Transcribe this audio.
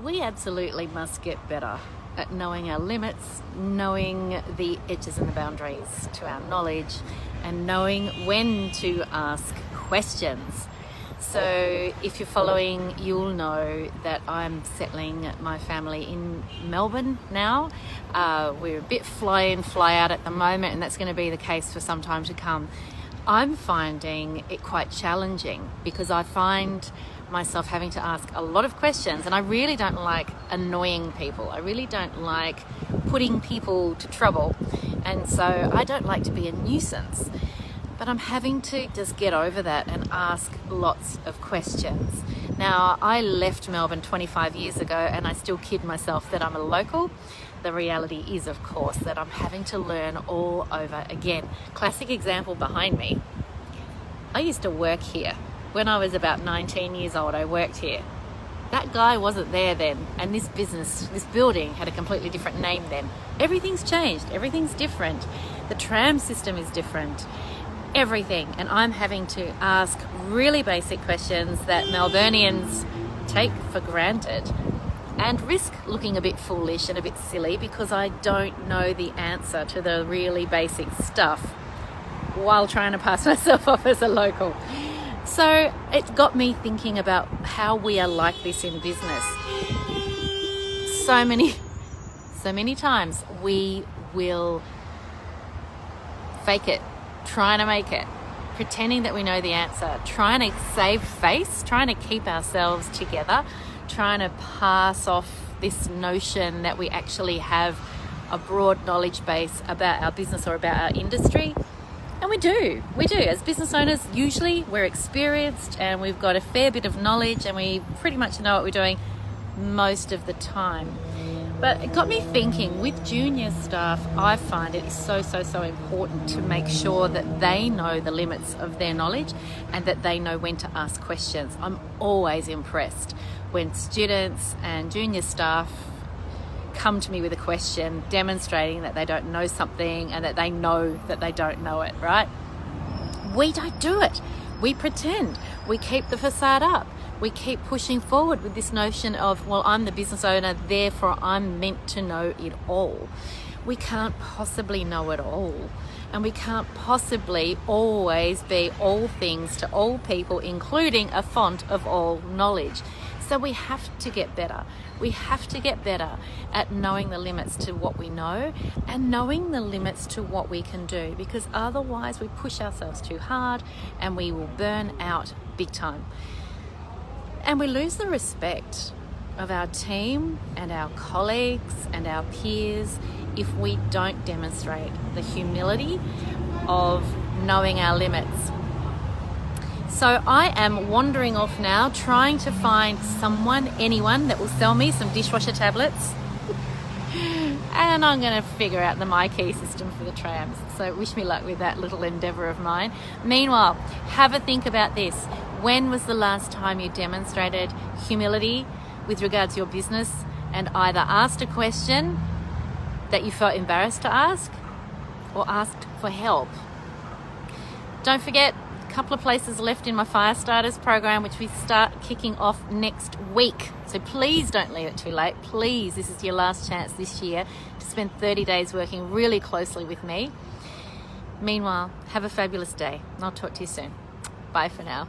we absolutely must get better at knowing our limits, knowing the edges and the boundaries to our knowledge, and knowing when to ask questions. So if you're following, you'll know that I'm settling my family in Melbourne now. We're a bit fly in, fly out at the moment, and that's going to be the case for some time to come. I'm finding it quite challenging because I find myself having to ask a lot of questions, and I really don't like annoying people. I really don't like putting people to trouble, and so I don't like to be a nuisance. But I'm having to just get over that and ask lots of questions. Now, I left Melbourne 25 years ago and I still kid myself that I'm a local. The reality is, of course, that I'm having to learn all over again. Classic example behind me. I used to work here. When I was about 19 years old, I worked here. That guy wasn't there then, and this building had a completely different name then. Everything's changed, everything's different. The tram system is different. Everything, and I'm having to ask really basic questions that Melburnians take for granted and risk looking a bit foolish and a bit silly because I don't know the answer to the really basic stuff while trying to pass myself off as a local. So it got me thinking about how we are like this in business. So many times we will fake it, trying to make it, pretending that we know the answer, trying to save face, trying to keep ourselves together, trying to pass off this notion that we actually have a broad knowledge base about our business or about our industry. And we do. As business owners, usually we're experienced and we've got a fair bit of knowledge and we pretty much know what we're doing most of the time. But it got me thinking, with junior staff, I find it is so important to make sure that they know the limits of their knowledge and that they know when to ask questions. I'm always impressed when students and junior staff come to me with a question demonstrating that they don't know something and that they know that they don't know it, right? We don't do it. We pretend. We keep the facade up. We keep pushing forward with this notion of, well, I'm the business owner, therefore I'm meant to know it all. We can't possibly know it all. And we can't possibly always be all things to all people, including a font of all knowledge. So we have to get better. We have to get better at knowing the limits to what we know and knowing the limits to what we can do, because otherwise we push ourselves too hard and we will burn out big time. And we lose the respect of our team and our colleagues and our peers if we don't demonstrate the humility of knowing our limits. So I am wandering off now, trying to find anyone that will sell me some dishwasher tablets. And I'm going to figure out the MyKey system for the trams. So wish me luck with that little endeavour of mine. Meanwhile, have a think about this. When was the last time you demonstrated humility with regards to your business and either asked a question that you felt embarrassed to ask or asked for help? Don't forget, a couple of places left in my Firestarters program, which we start kicking off next week. So please don't leave it too late. Please, this is your last chance this year to spend 30 days working really closely with me. Meanwhile, have a fabulous day. I'll talk to you soon. Bye for now.